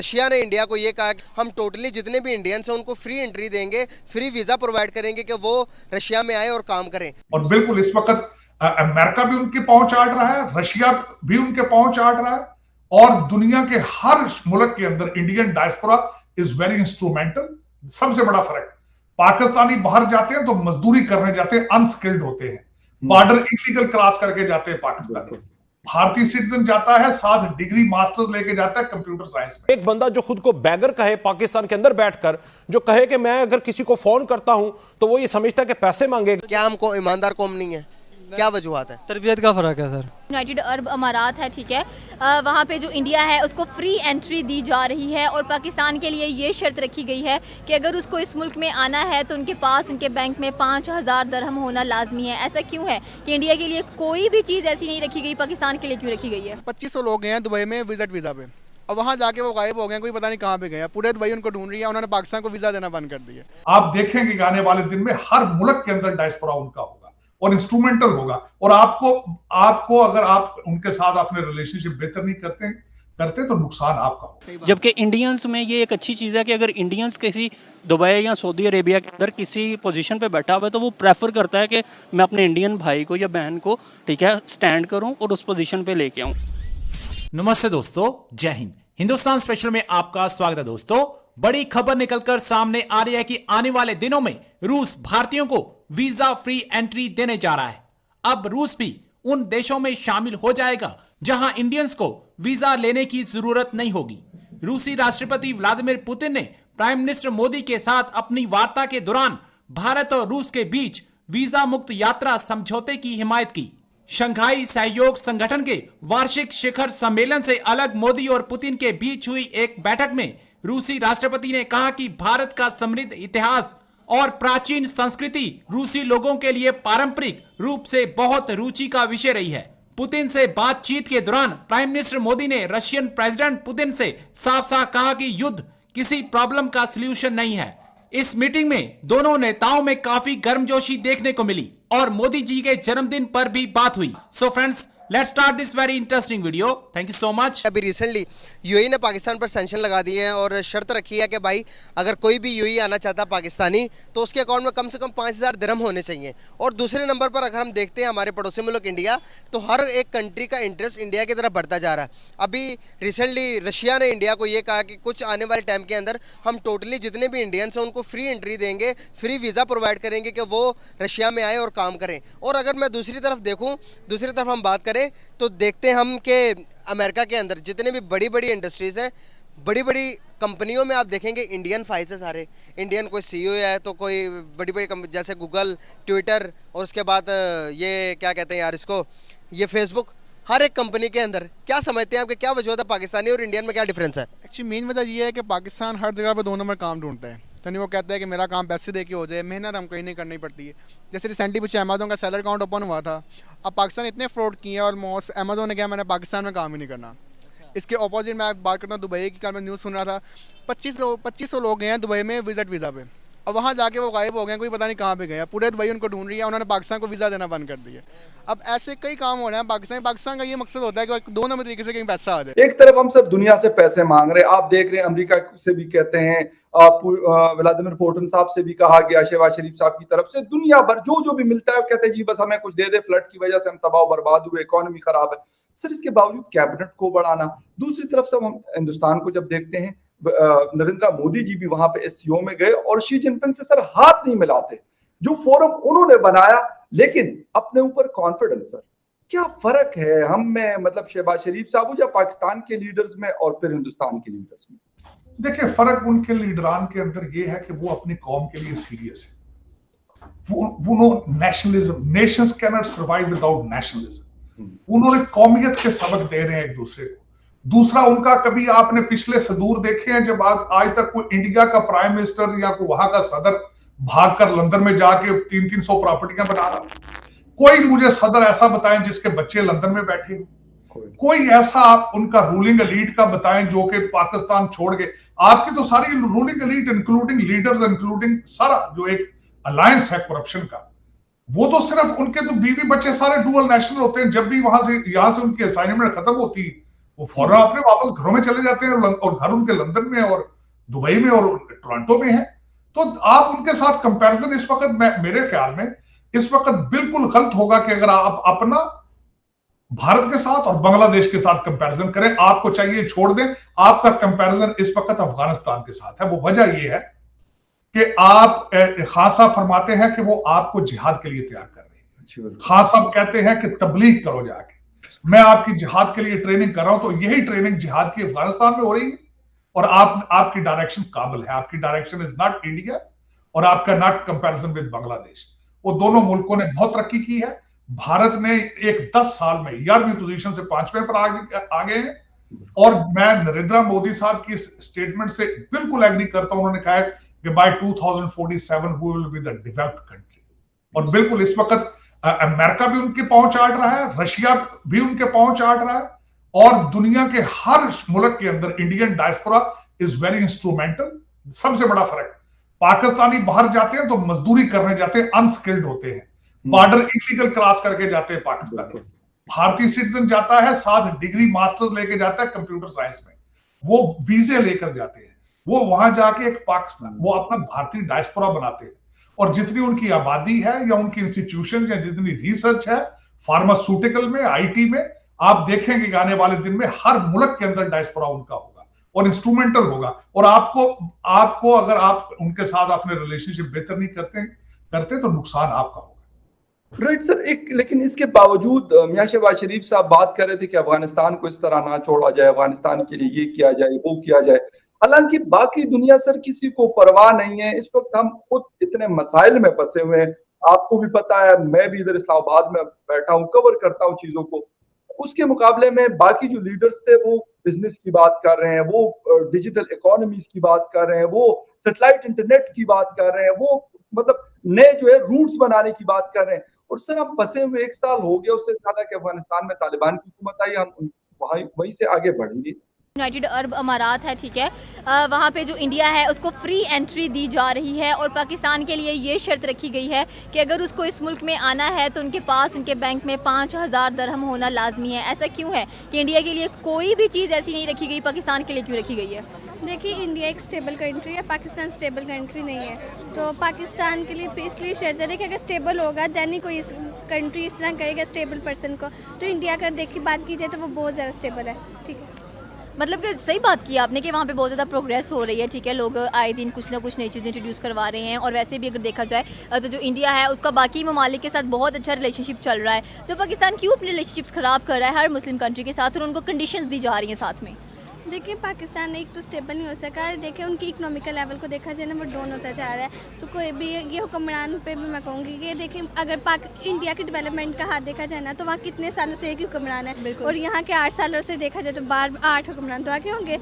Russia ने India को ये कहा कि हम टोटली जितने भी इंडियंस हैं उनको फ्री एंट्री देंगे, फ्री वीजा प्रोवाइड करेंगे कि वो रशिया में आए और काम करें। और बिल्कुल इस वक्त अमेरिका भी उनकी पांव चाट रहा है, रशिया भी उनके पांव चाट रहा है, और दुनिया के हर मुल्क के अंदर Indian diaspora is very instrumental. सबसे बड़ा फर्क, पाकिस्तानी बाहर जाते हैं तो मजदूरी करने जाते हैं, अनस्किल्ड होते हैं, बॉर्डर इलीगल क्रॉस करके जाते हैं पाकिस्तानी। भारतीय सिटीजन जाता है, साथ डिग्री मास्टर्स लेके जाता है कंप्यूटर साइंस में। एक बंदा जो खुद को बैगर कहे पाकिस्तान के अंदर बैठकर, जो कहे कि मैं अगर किसी को फोन करता हूं तो वो ये समझता है कि पैसे मांगेगा। क्या हमको ईमानदार कौम नहीं है? क्या वजूहत है? तरबियत का फ़र्क है सर। यूनाइटेड अरब अमारात है, ठीक है, वहाँ पे जो इंडिया है उसको फ्री एंट्री दी जा रही है और पाकिस्तान के लिए ये शर्त रखी गई है कि अगर उसको इस मुल्क में आना है तो उनके पास उनके बैंक में 5000 दरहम होना लाजमी है। ऐसा क्यों है कि इंडिया के लिए कोई भी चीज़ ऐसी नहीं रखी गई, पाकिस्तान के लिए क्यों रखी गई है? 2500 लोग गए हैं दुबई में विजिट वीज़ा पे, और वहाँ जाके वो गायब हो गए, कोई पता नहीं कहाँ पे गए। पूरे दुबई उनको ढूंढ रही है, उन्होंने पाकिस्तान को वीज़ा देना बंद कर दिया। आप देखेंगे कि आने वाले दिन में हर मुल्क के अंदर डायस्पोरा उनका होगा और इंस्ट्रूमेंटल होगा, और आपको अगर आप उनके साथ अपने रिलेशनशिप बेहतर नहीं करते तो नुकसान आपका होगा। जबकि इंडियंस में ये एक अच्छी चीज़ है कि अगर इंडियंस किसी दुबई या सऊदी अरेबिया के अंदर किसी पोजीशन पे बैठा हुआ है तो वो प्रेफर करता है कि मैं अपने इंडियन भाई को या बहन को, ठीक है, स्टैंड करूं और उस पोजीशन पे लेके आऊं। नमस्ते दोस्तों, जय हिंद। हिंदुस्तान स्पेशल में आपका स्वागत है। दोस्तों, बड़ी खबर निकलकर सामने आ रही है कि आने वाले दिनों में रूस भारतीयों को वीजा फ्री एंट्री देने जा रहा है। अब रूस भी उन देशों में शामिल हो जाएगा जहां इंडियंस को वीजा लेने की जरूरत नहीं होगी। रूसी राष्ट्रपति व्लादिमीर पुतिन ने प्राइम मिनिस्टर मोदी के साथ अपनी वार्ता के दौरान भारत और रूस के बीच वीजा मुक्त यात्रा समझौते की हिमायत की। शंघाई सहयोग संगठन के वार्षिक शिखर सम्मेलन से अलग मोदी और पुतिन के बीच हुई एक बैठक में रूसी राष्ट्रपति ने कहा कि भारत का समृद्ध इतिहास और प्राचीन संस्कृति रूसी लोगों के लिए पारंपरिक रूप से बहुत रुचि का विषय रही है। पुतिन से बातचीत के दौरान प्राइम मिनिस्टर मोदी ने रशियन प्रेसिडेंट पुतिन से साफ साफ कहा कि युद्ध किसी प्रॉब्लम का सलूशन नहीं है। इस मीटिंग में दोनों नेताओं में काफी गर्मजोशी देखने को मिली और मोदी जी के जन्मदिन पर भी बात हुई। So friends, let's start this very interesting video. Thank you so much. अभी रिसेंटली यूएई ने पाकिस्तान पर सैंक्शन लगा दिए हैं और शर्त रखी है कि भाई अगर कोई भी यूएई आना चाहता पाकिस्तानी तो उसके अकाउंट में कम से कम 5000 दिरहम होने चाहिए। और दूसरे नंबर पर अगर हम देखते हैं हमारे पड़ोसी मुल्क इंडिया, तो हर एक कंट्री का इंटरेस्ट इंडिया की तरफ बढ़ता जा रहा है। अभी रिसेंटली रशिया ने इंडिया को ये कहा कि कुछ आने वाले टाइम के अंदर हम टोटली जितने भी इंडियंस हैं उनको फ्री एंट्री देंगे, फ्री वीज़ा प्रोवाइड करेंगे कि वो रशिया में आए और काम करें। और अगर मैं दूसरी तरफ हम बात करें तो देखते हैं हम कि अमेरिका के अंदर जितने भी बड़ी बड़ी इंडस्ट्रीज़ हैं, बड़ी बड़ी कंपनियों में आप देखेंगे इंडियन फाइस है सारे। इंडियन कोई सीईओ है तो कोई बड़ी बड़ी जैसे गूगल, ट्विटर, और उसके बाद ये क्या कहते हैं यार इसको, ये फेसबुक, हर एक कंपनी के अंदर। क्या समझते हैं आपके, क्या वजह है पाकिस्तानी और इंडियन में क्या डिफरेंस है? एक्चुअली मेन वजह ये है कि पाकिस्तान हर जगह पे 2 नंबर काम ढूंढता है। तो नहीं, वो कहता है कि मेरा काम पैसे दे के हो जाए, मेहनत हम कहीं नहीं करनी पड़ती है। जैसे रिसेंटली पीछे अमेजोन का सेलर अकाउंट ओपन हुआ था। अब पाकिस्तान इतने फ्रॉड किए हैं, ऑलमोस्ट अमेजोन ने कहा मैंने पाकिस्तान में काम ही नहीं करना। इसके अपोजिट मैं बात करता हूँ दुबई की। कल मैं न्यूज़ सुन रहा था, 2500 लोग गए हैं दुबई में विजिट वीज़ा पे, और वहाँ जाके वो गायब हो गए, कोई पता नहीं कहाँ पे गए। पूरे दुबई उनको ढूंढ रही है, उन्होंने पाकिस्तान को वीज़ा देना बंद कर दिया। अब ऐसे कई काम हो रहे हैं। पाकिस्तान का ये मकसद होता है कि 2 नंबर तरीके से कहीं पैसा आ जाए। एक तरफ हम सब दुनिया से पैसे मांग रहे हैं, आप देख रहे हैं अमेरिका से भी कहते हैं, व्लादिमीर पुतिन साहब से भी कहा गया, शहबाज शरीफ साहब की तरफ से, दुनिया भर जो भी मिलता है कहते हैं जी बस हमें कुछ दे दे, फ्लड की वजह से हम तबाह बर्बाद हुए, इकोनॉमी खराब है। सर, इसके बावजूद कैबिनेट को बढ़ाना। दूसरी तरफ से हम हिंदुस्तान को जब देखते हैं, नरेंद्र मोदी जी भी वहां पे एससीओ में गए और शी जिनपिंग से सर हाथ नहीं मिलाते। जो फोरम उन्होंने बनाया, लेकिन अपने ऊपर कॉन्फिडेंस। सर, क्या फर्क है हम में, मतलब शहबाज शरीफ साहब या पाकिस्तान के लीडर्स में और फिर हिंदुस्तान के लीडर्स में? देखिए, फर्क उनके लीडरान के अंदर ये है कि वो अपनी कौम के लिए सीरियस है। वो no nationalism, nations can not survive without nationalism. उन्होंने कौमियत के सबक दे रहे हैं एक दूसरे को। दूसरा, उनका कभी आपने पिछले सदूर देखे हैं जब आज तक कोई इंडिया का प्राइम मिनिस्टर या कोई वहां का सदर भागकर लंदन में जाके 300 प्रॉपर्टियां बना रहा? कोई मुझे सदर ऐसा बताएं जिसके बच्चे लंदन में बैठे हो। कोई ऐसा आप उनका रूलिंग एलीट का बताएं जो कि पाकिस्तान छोड़ के, आपकी तो सारी ruling elite including leaders, including सारा जो एक अलायंस है करप्शन का, वो तो सिर्फ उनके तो बीवी बच्चे सारे डुअल नेशनल होते हैं। जब भी वहां से यहां से उनकी असाइनमेंट खत्म होती वो फौरन अपने वापस घरों में चले जाते हैं और घर उनके लंदन में और दुबई में और टोरंटो में है। तो आप उनके साथ कंपैरिजन इस वक्त मेरे ख्याल में इस वक्त बिल्कुल गलत होगा कि अगर आप अपना भारत के साथ और बांग्लादेश के साथ कंपैरिजन करें। आपको चाहिए छोड़ दें, आपका कंपैरिजन इस वक्त अफगानिस्तान के साथ है। वो वजह यह है कि आप खान साहब फरमाते हैं कि वो आपको जिहाद के लिए तैयार कर रहे हैं। खान साहब कहते हैं कि तबलीग करो जाके, मैं आपकी जिहाद के लिए ट्रेनिंग कर रहा हूं। तो यही ट्रेनिंग जिहाद की अफगानिस्तान में हो रही है और आपकी डायरेक्शन काबुल है, आपकी डायरेक्शन इज नॉट इंडिया और आपका नॉट कंपैरिजन विद बांग्लादेश। वो दोनों मुल्कों ने बहुत तरक्की की है। भारत ने एक 10 साल में 11वीं पोजीशन से 5वें पर आ गए हैं और मैं नरेंद्र मोदी साहब की स्टेटमेंट से बिल्कुल एग्री करता हूं। उन्होंने कहा है कि by 2047 we will be the developed country. और बिल्कुल इस वक्त अमेरिका भी उनकी पहुंच आट रहा है, रशिया भी उनके पहुंच आट रहा है और दुनिया के हर मुल्क के अंदर Indian diaspora is very instrumental. सबसे बड़ा फर्क, पाकिस्तानी बाहर जाते हैं तो मजदूरी करने जाते हैं, अनस्किल्ड होते हैं, बॉर्डर इलीगल क्रॉस करके जाते हैं पाकिस्तानी। भारतीय सिटीजन जाता है, साथ डिग्री मास्टर्स लेके जाता है कंप्यूटर साइंस में, वो वीजे लेकर जाते हैं, वो वहां जाके एक पाकिस्तान वो अपना भारतीय डायस्पोरा बनाते हैं। और जितनी उनकी आबादी है या उनकी इंस्टीट्यूशन या जितनी रिसर्च है फार्मास्यूटिकल में, आईटी में, आप देखेंगे कि आने वाले दिन में हर मुल्क के अंदर डायस्पोरा उनका होगा और इंस्ट्रूमेंटल होगा। और आपको अगर आप उनके साथ अपने रिलेशनशिप बेहतर नहीं करते तो नुकसान आपका होगा। राइट सर, एक लेकिन इसके बावजूद मियां शहबाज शरीफ साहब बात कर रहे थे कि अफगानिस्तान को इस तरह ना छोड़ा जाए, अफगानिस्तान के लिए ये किया जाए, वो किया जाए। हालांकि बाकी दुनिया सर किसी को परवाह नहीं है। इस वक्त हम खुद इतने मसाइल में फंसे हुए हैं, आपको भी पता है, मैं भी इधर इस्लामाबाद में बैठा हूँ, कवर करता हूँ चीजों को। उसके मुकाबले में बाकी जो लीडर्स थे वो बिजनेस की बात कर रहे हैं, वो डिजिटल इकोनॉमीज की बात कर रहे हैं, वो सैटेलाइट इंटरनेट की बात कर रहे हैं, वो मतलब नए जो है रूट्स बनाने की बात कर रहे हैं। और सर हम फंसे हुए 1 साल हो गया, उससे ज्यादा कि अफगानिस्तान में तालिबान की हुकूमत आई, हम वहीं से आगे बढ़ेंगे। यूनाइटेड अरब अमारात है, ठीक है, वहाँ पे जो इंडिया है उसको फ्री एंट्री दी जा रही है और पाकिस्तान के लिए ये शर्त रखी गई है कि अगर उसको इस मुल्क में आना है तो उनके पास उनके बैंक में 5000 दरहम होना लाजमी है। ऐसा क्यों है कि इंडिया के लिए कोई भी चीज़ ऐसी नहीं रखी गई, पाकिस्तान के लिए क्यों रखी गई है? देखिए, इंडिया एक स्टेबल कंट्री है, पाकिस्तान स्टेबल कंट्री नहीं है। तो पाकिस्तान के लिए इसलिए शर्त है, देखिए अगर स्टेबल होगा दैन ही कोई इस कंट्री इस तरह करेगा स्टेबल पर्सन को। तो इंडिया का देख की बात की जाए तो वो बहुत ज़्यादा स्टेबल है, ठीक है। मतलब कि सही बात की आपने कि वहाँ पे बहुत ज़्यादा प्रोग्रेस हो रही है, ठीक है, लोग आए दिन कुछ ना कुछ नई चीज़ें इंट्रोड्यूस करवा रहे हैं। और वैसे भी अगर देखा जाए तो जो इंडिया है उसका बाकी ममालिक के साथ बहुत अच्छा रिलेशनशिप चल रहा है। तो पाकिस्तान क्यों अपने रिलेशनशिप्स ख़राब कर रहा है हर मुस्लिम कंट्री के साथ और उनको कंडीशंस दी जा रही हैं साथ में? देखिए, पाकिस्तान एक तो स्टेबल नहीं हो सका, देखिए उनकी इकोनॉमिकल लेवल को देखा जाए ना, वो डाउन होता जा रहा है। तो कोई भी ये हुक्मरान पे भी मैं कहूँगी कि देखिए अगर इंडिया की डेवलपमेंट का हाथ देखा जाए ना तो वहाँ कितने सालों से एक ही हुक्मरान है और यहाँ के 8 सालों से देखा जाए तो 8 हुक्मरान तो आगे होंगे।